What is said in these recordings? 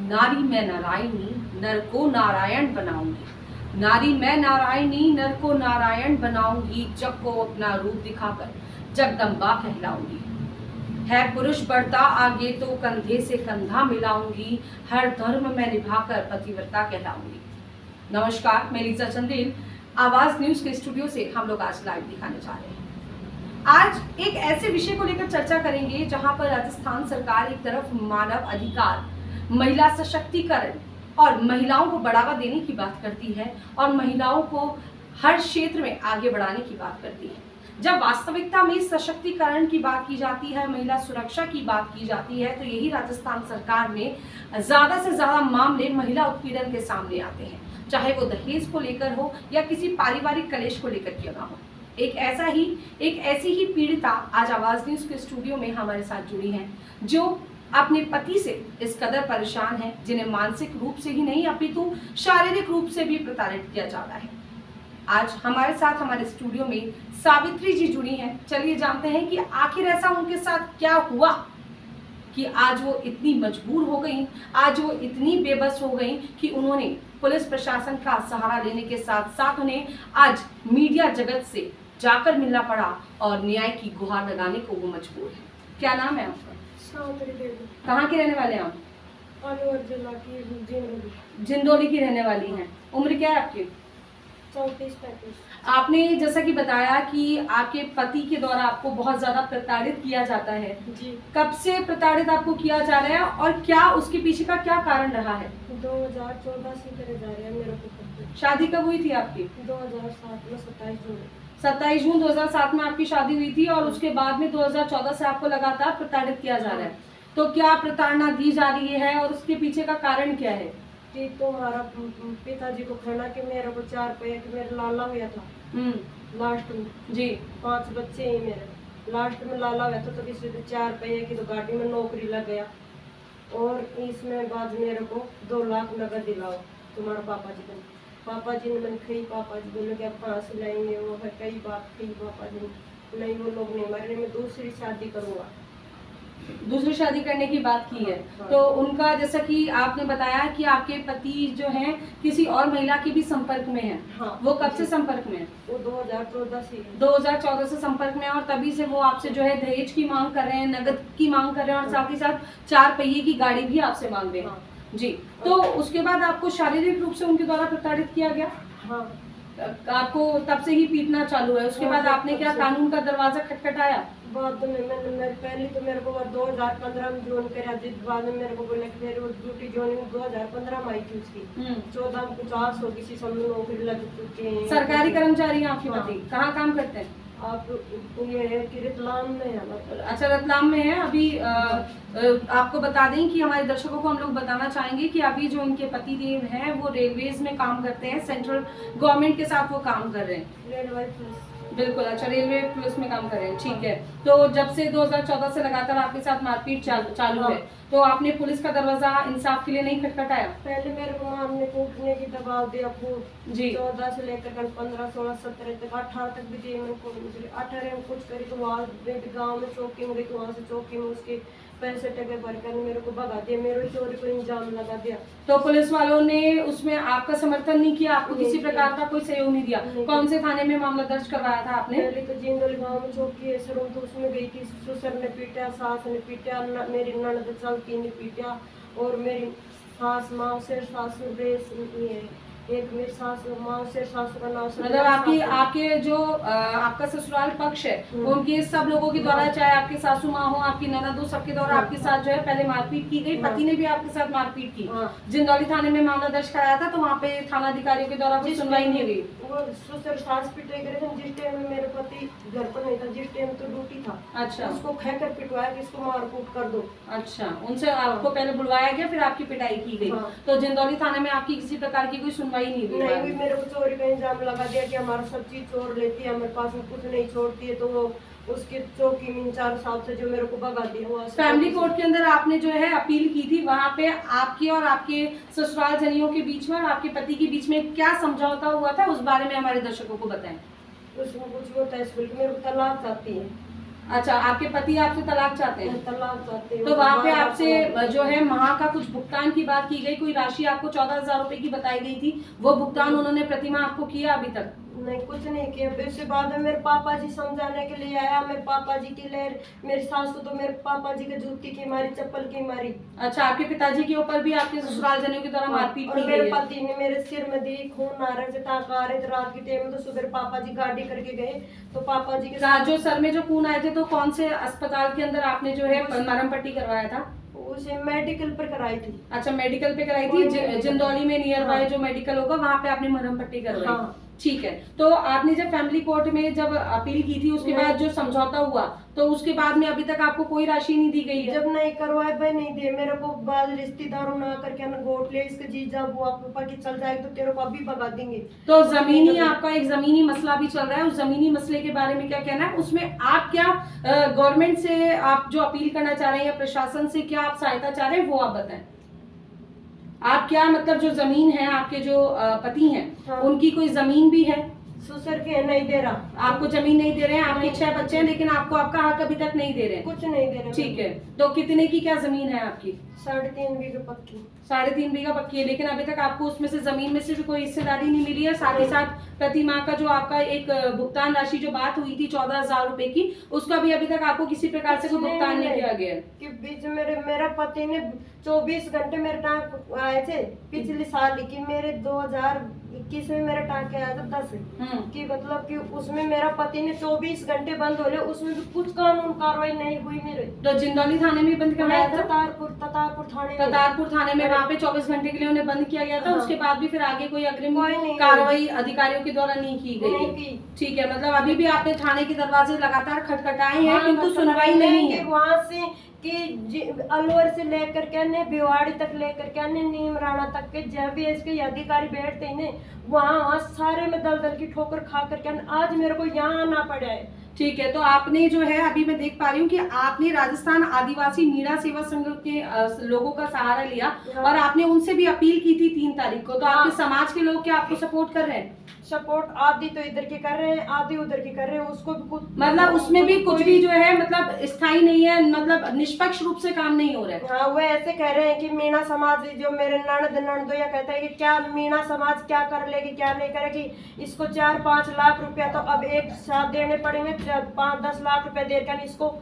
नारी मैं नारायणी नर को नारायण बनाऊंगी। नारी मैं नारायणी नर को नारायण बनाऊंगी। जग को अपना रूप दिखाकर जगदम्बा कहलाऊंगी। है पुरुष बढ़ता आगे तो कंधे से कंधा मिलाऊंगी। हर धर्म में निभाकर पतिव्रता कहलाऊंगी। नमस्कार, मैं लीजा चंदेल आवाज न्यूज के स्टूडियो से हम लोग आज लाइव दिखाने जा रहे हैं। आज एक ऐसे विषय को लेकर चर्चा करेंगे जहां पर राजस्थान सरकार एक तरफ मानव अधिकार, महिला सशक्तिकरण और महिलाओं को बढ़ावा देने की बात करती है और महिलाओं को हर क्षेत्र में आगे बढ़ाने की बात करती है। जब वास्तविकता में सशक्तिकरण की बात की जाती है, महिला सुरक्षा की बात की जाती है, तो यही राजस्थान सरकार में ज्यादा से ज्यादा मामले महिला उत्पीड़न के सामने आते हैं, चाहे वो दहेज को लेकर हो या किसी पारिवारिक कलेश को लेकर क्यों ना हो। एक ऐसी ही पीड़िता आज आवाज न्यूज के स्टूडियो में हमारे साथ जुड़ी हैं, जो अपने पति से इस कदर परेशान है, जिन्हें मानसिक रूप से ही नहीं अपितु शारीरिक रूप से भी प्रताड़ित किया जा रहा है। आज हमारे साथ हमारे स्टूडियो में सावित्री जी जुड़ी हैं। चलिए जानते हैं कि आखिर ऐसा उनके साथ क्या हुआ कि आज वो इतनी मजबूर हो गई, आज वो इतनी बेबस हो गई कि उन्होंने पुलिस प्रशासन का सहारा लेने के साथ साथ उन्हें आज मीडिया जगत से जाकर मिलना पड़ा और न्याय की गुहार लगाने को वो मजबूर है। क्या नाम है आपका? कहाँ के रहने वाले हैं आप? जिला की जिंदौली की रहने वाली हैं। उम्र क्या है आपकी? 34-35। आपने जैसा कि बताया कि आपके पति के द्वारा आपको बहुत ज्यादा प्रताड़ित किया जाता है जी। कब से प्रताड़ित आपको किया जा रहा है और क्या उसके पीछे का क्या कारण रहा है? 2014 से करे जा रहे हैं मेरे को। शादी कब हुई थी आपकी? 2007 में 27 जून। 27 जून 2007 में आपकी शादी हुई थी और उसके बाद में 2014 से आपको लगातार प्रताड़ित किया जा रहा है। तो क्या प्रताड़ना दी जा रही है और उसके पीछे का कारण क्या है? कि तो हमारा पिताजी को खाना के मेरे को 4 पैया कि मेरा लाला हुआ था लास्ट में जी। 5 बच्चे ही मेरे लास्ट में लाला हुआ था, तो किसी 4 पैया की तो गाड़ी में नौकरी लग गया और इसमें बाद मेरे को 2 लाख नगद दिलाओ तुम्हारा पापा जी ने। पापा जी ने मैंने कही, पापा जी बोले कि आप कहाँ से लाएंगे, वो है कई बात कही पापा जी ने, नहीं वो लोग नहीं मारे, मैं दूसरी शादी करूँगा। दूसरी शादी करने की बात की है। हाँ। तो उनका जैसा कि आपने बताया कि आपके पति जो हैं किसी और महिला के भी संपर्क में हैं। हाँ। वो कब से संपर्क में है? वो 2014 से 2014 से संपर्क में है और तभी से वो आपसे जो है दहेज की मांग कर रहे हैं, नगद की मांग कर रहे हैं और साथ ही साथ 4 पहिए की गाड़ी भी आपसे मांग रहे हैं। हाँ। जी। तो उसके बाद आपको शारीरिक रूप से उनके द्वारा प्रताड़ित किया गया? हाँ। आपको तब से ही पीटना चालू है। उसके हाँ, बाद आपने क्या कानून का दरवाजा खटखटाया? बाद में मैंने पहले तो मेरे को 2015 में ज्वाइन करा, जिस बाद में मेरे को बोला कि मेरे को ड्यूटी ज्वाइनिंग 2015 में आई थी उसकी। 14 में कुछ आस हो किसी समय नौकरी लग चुकी है। सरकारी कर्मचारी हैं आपके हाँ। पति? कहाँ काम करते हैं आप? ये है कि रतलाम में है मतलब। अच्छा, रतलाम में है। अभी आपको बता दें कि हमारे दर्शकों को हम लोग बताना चाहेंगे कि अभी जो इनके पति देव हैं वो रेलवेज में काम करते हैं, सेंट्रल गवर्नमेंट के साथ वो काम कर रहे हैं। Railway police. बिल्कुल। अच्छा, रेलवे पुलिस में काम कर रहे हैं, ठीक है। तो जब से 2014 से लगातार आपके साथ मारपीट चालू है, तो आपने पुलिस का दरवाजा इंसाफ के लिए नहीं खटखटाया? पहले मेरे को मारने कूटने की दबाव दिया खूब जी। 14 से लेकर 15, 16, 17 तक, 18 तक भी दिए मेरे को। 18 में कुछ करी तो वहाँ गाँव में चौकी में गई, तो वहाँ से चौकी में उसके पैसे टके भरकर मेरे को भगा दिया, मेरे चोरी को इल्जाम लगा दिया। तो पुलिस वालों ने उसमें आपका समर्थन नहीं किया? आपको किसी प्रकार का कोई सहयोग नहीं दिया? कौन से थाने में मामला दर्ज करवाया था आपने? पहले तो जिंदौली गांव में चौकी है सर, तो उसमें गई थी। ससुर ने पीटा, सास ने पीटा, मेरी ननद चलती ने पीटा और मेरी सास माँ से सासुर एक मेरी सास माँ से सासू का नाम मतलब आपके जो आपका ससुराल पक्ष है उनके सब लोगों के द्वारा, चाहे आपके सासू माँ हो, आपकी ननद हो, सबके द्वारा आपके साथ जो है पहले मारपीट की गई। पति ने भी आपके साथ मारपीट की। जिंदौली थाने में मामला दर्ज कराया था, तो वहाँ पे थाना अधिकारियों के द्वारा कोई सुनवाई नहीं हुई। वो ससुर सास पिटाई करे थे जिस टाइम में मेरे पति घर पर नहीं था, जिस टाइम तो ड्यूटी था। अच्छा। उसको खैकर पिटवाया कि इसको मार कूट कर दो। अच्छा, उनसे आपको पहले बुलवाया गया, फिर आपकी पिटाई की गई। तो जिंदौली थाने में आपकी किसी प्रकार की कोई सुनवाई नहीं हुई? नहीं, मेरे को चोरी का इल्जाम लगा दिया कि हमारा सब चीज चोर लेती है, हमारे पास में कुछ नहीं छोड़ती है, तो वो उसके चौकी में इंचार्ज साहब से जो मेरे को भगा दिया। फैमिली कोर्ट के अंदर आपने जो है अपील की थी, वहाँ पे आपके और आपके ससुराल जनियों के बीच में और आपके पति के बीच में क्या समझौता हुआ था, उस बारे में हमारे दर्शकों को बताएं। उसमें कुछ होता है, मेरे को तलाक चाहती है। अच्छा, आपके पति आपसे तलाक चाहते हैं? तलाक चाहते हैं। तो वहाँ पे बार-बार आपसे जो है माह का कुछ भुगतान की बात की गई, कोई राशि आपको 14,000 रुपए की बताई गई थी, वो भुगतान उन्होंने प्रतिमाह आपको किया अभी तक? नहीं, कुछ नहीं किया। फिर उसके बाद में मेरे पापा जी समझाने के लिए आया, मेरे पापा जी की लेर, मेरी सास को तो मेरे पापा जी के जूती की मारी, चप्पल की मारी। अच्छा, आपके पिताजी के ऊपर भी आपके ससुराल जनेऊ के द्वारा मारपीट और की मेरे गई है? पति ने मेरे सिर में दी, खून आ रहे थे, टाँका आ रहे थे रात के टाइम में। तो सुबह पापा जी गाड़ी करके गए, तो पापा जी के जो सर में जो खून आए थे, तो कौन से अस्पताल के अंदर आपने जो है मरहम पट्टी करवाया था? उसे मेडिकल पर कराई थी। अच्छा, मेडिकल पे कराई थी, जिंदौली में नियर बाय जो मेडिकल होगा वहाँ पे आपने मरहम पट्टी करवाई? हाँ। ठीक है। तो आपने जब फैमिली कोर्ट में जब अपील की थी, उसके बाद जो समझौता हुआ, तो उसके बाद में अभी तक आपको कोई राशि नहीं दी गई है? जब नहीं करवाए भाई नहीं दे मेरे को, बाद रिश्तेदारों ना करके ना गोट ले, इसके जीजा बुआ पापा की चल जाएगी तो तेरे को अभी भगा देंगे। तो जमीनी आपका एक जमीनी मसला भी चल रहा है, उस जमीनी मसले के बारे में क्या कहना है? उसमें आप क्या गवर्नमेंट से आप जो अपील करना चाह रहे हैं या प्रशासन से क्या आप सहायता चाह रहे हैं, वो आप बताएं। आप क्या मतलब जो जमीन है, आपके जो पति हैं, हाँ। उनकी कोई जमीन भी है? ससुर के नहीं दे रहा, आपको जमीन नहीं दे रहे हैं, आपके नहीं। 6 बच्चे हैं, लेकिन आपको आपका हक अभी तक नहीं दे रहे हैं? कुछ नहीं दे रहे। ठीक है। तो कितने की क्या जमीन है आपकी? 3.5 बीघे पक्की। 3.5 बीघा पक्की है, लेकिन अभी तक आपको उसमें से जमीन में से भी कोई हिस्सेदारी नहीं मिली है। साथ ही साथ प्रति माह का जो आपका एक भुगतान राशि जो बात हुई थी 14,000 रुपए की, उसका भी अभी तक आपको किसी प्रकार से कोई भुगतान नहीं किया गया है? कि बीच मेरा पति ने 24 घंटे मेरे टाँक आए थे पिछले साल की, मेरे 2021 में मेरा टाँक आया था 10 कि मतलब कि उसमें मेरा पति ने 24 घंटे बंद हो गए, उसमें भी कुछ कानून कार्रवाई नहीं हुई मेरे। तो जिंदौली थाने में बंद करवाया था? ततारपुर थाने में। ततारपुर थाने में वहाँ पे 24 घंटे के लिए उन्हें बंद किया गया था। हाँ। उसके बाद भी फिर आगे कोई अग्रिम कोई नहीं कार्रवाई अधिकारियों के द्वारा नहीं की गई नहीं है? की। ठीक है, मतलब अभी भी आपने थाने के दरवाजे लगातार खटखटाए हैं, हाँ, किंतु सुनवाई नहीं है? वहाँ से कि अलवर से लेकर के ने भिवाड़ी तक लेकर के ने नीमराना तक के जब भी इसके अधिकारी बैठते हैं वहाँ सारे में दल की ठोकर खा करके आज मेरे को यहाँ आना पड़ा है। ठीक है। तो आपने जो है, अभी मैं देख पा रही हूँ कि आपने राजस्थान आदिवासी मीणा सेवा संघ के लोगों का सहारा लिया और आपने उनसे भी अपील की थी 3 तारीख को। तो आपके समाज के लोग क्या आपको सपोर्ट कर रहे हैं? सपोर्ट आधी तो इधर की कर रहे हैं, आधी उधर की कर रहे हैं। उसको भी कुछ मतलब उसमें भी कुछ भी जो है मतलब स्थायी नहीं है, मतलब निष्पक्ष रूप से काम नहीं हो रहा है। हाँ, वो ऐसे कह रहे हैं कि मीणा समाज जो मेरे ननदोया कहता है कि क्या मीणा समाज क्या कर लेगी क्या नहीं करेगी, इसको 4-5 लाख रुपया तो अब एक साथ देने पड़ेंगे, 5-10 लाख रुपया देकर इसको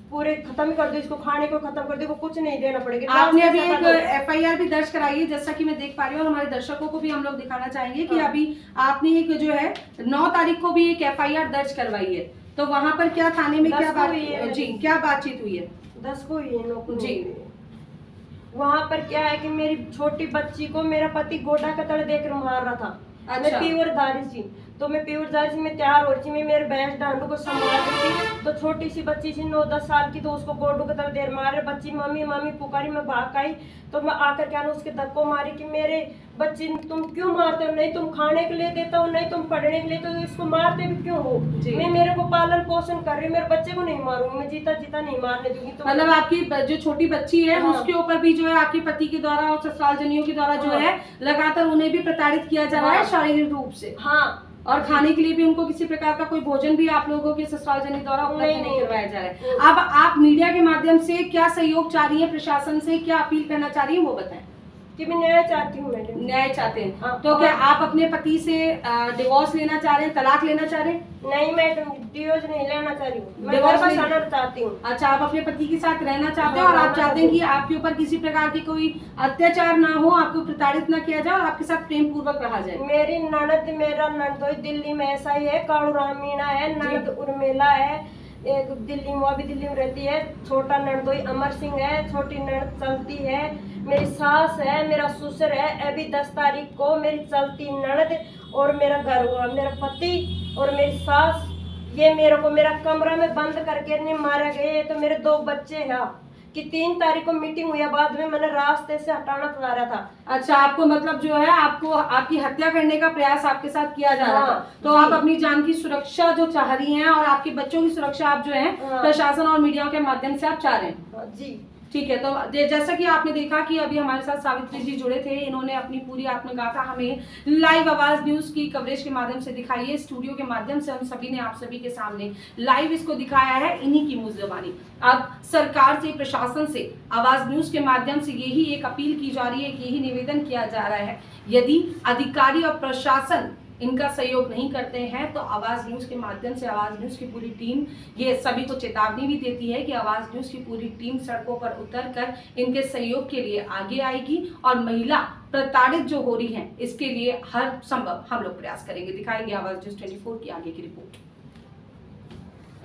पूरे खत्म कर दो, इसको खाने को खत्म कर दो, कुछ नहीं देना पड़ेगा। आपने अभी एक FIR भी दर्ज कराई है, जैसा कि मैं देख पा रही हूँ और हमारे दर्शकों को भी हम लोग दिखाना चाहेंगे कि अभी आपने एक जो है 9 तारीख को भी एक FIR दर्ज करवाई है। तो वहाँ पर क्या थाने में क्या बातचीत हुई है? 10 को ही है जी। वहाँ पर क्या है कि मेरी छोटी बच्ची को मेरा पति गोडा का तड़ देकर मार रहा था। मैं प्योर दारी थी, तो मैं प्योर दारी से मैं तैयार हो रही थी, मैं मेरे भैंस डांडू को संभाल रही थी, तो छोटी सी बच्ची थी 9-10 साल की, तो उसको गोडू के तड़ देर मारे, बच्ची मम्मी मम्मी पुकारी, मैं भाग आई, तो मैं आकर क्या उसके धक्को मारी कि मेरे बच्ची तुम क्यों मारते हो, नहीं तुम खाने के लिए देता हो, नहीं तुम पढ़ने के लिए, तो इसको मारते भी क्यों हो? मैं मेरे को पालन पोषण कर रही हूँ, मेरे बच्चे को नहीं मारूंगी, मैं जीता जीता नहीं मारने दूंगी। तो मतलब आपकी जो छोटी बच्ची है उसके ऊपर भी जो है आपके पति के द्वारा और ससुराल जनियों के द्वारा जो है लगातार उन्हें भी प्रताड़ित किया जा रहा है शारीरिक रूप से। हाँ, और खाने के लिए भी उनको किसी प्रकार का कोई भोजन भी आप लोगों के ससुराल जनी द्वारा उपलब्ध नहीं करवाया जा रहा है। अब आप मीडिया के माध्यम से क्या सहयोग चाह रही है, प्रशासन से क्या अपील करना चाह रही है, वो बताएं। कि मैं न्याय चाहती हूँ मैडम। न्याय चाहते हैं? हाँ। तो क्या आप अपने पति से डिवोर्स लेना चाह रहे हैं, तलाक लेना चाह रहे हैं? नहीं मैडम, डिवोर्स नहीं लेना चाह रही हूँ, मैं डिवोर्स घर बसाना चाहती हूँ। अच्छा, आप अपने पति के साथ रहना चाहते हैं और आप चाहते हैं कि आपके ऊपर किसी प्रकार की कोई अत्याचार ना हो, आपको प्रताड़ित ना किया जाए और आपके साथ प्रेम पूर्वक रहा जाए। मेरी ननद, मेरा ननदोई दिल्ली में ऐसा ही है, काड़ू राम मीणा है, ननद उर्मिला है, एक दिल्ली में, वो भी दिल्ली में रहती है, छोटा ननदोई अमर सिंह है, छोटी ननद चलती है, मेरी सास है, मेरा ससुर है, अभी 10 तारीख को मेरी चलती ननद और मेरा घर हुआ, मेरा पति और मेरी सास, ये मेरे को मेरा कमरा में बंद करके नहीं मारे गए। तो मेरे 2 बच्चे हैं कि 3 तारीख को मीटिंग हुई, बाद में मैंने रास्ते से हटाना चाह रहा था। अच्छा, आपको मतलब जो है आपको आपकी हत्या करने का प्रयास आपके साथ किया जा रहा था। तो आप अपनी जान की सुरक्षा जो चाह रही हैं और आपके बच्चों की सुरक्षा आप जो है प्रशासन और मीडिया के माध्यम से आप चाह रहे हैं? जी ठीक है, तो जैसा कि आपने देखा कि अभी हमारे साथ सावित्री जी जुड़े थे, इन्होंने अपनी पूरी आत्मगाथा हमें लाइव आवाज न्यूज की कवरेज के माध्यम से दिखाई है। स्टूडियो के माध्यम से हम सभी ने आप सभी के सामने लाइव इसको दिखाया है, इन्हीं की मुंह ज़बानी। अब सरकार से, प्रशासन से आवाज न्यूज के माध्यम से यही एक अपील की जा रही है, यही निवेदन किया जा रहा है, यदि अधिकारी और प्रशासन इनका सहयोग नहीं करते हैं तो आवाज न्यूज के माध्यम से आवाज न्यूज की पूरी टीम ये सभी को चेतावनी भी देती है कि आवाज न्यूज की पूरी टीम सड़कों पर उतरकर इनके सहयोग के लिए आगे आएगी और महिला प्रताड़ित जो हो रही हैं इसके लिए हर संभव हम लोग प्रयास करेंगे। दिखाएंगे आवाज न्यूज 24 की आगे की रिपोर्ट।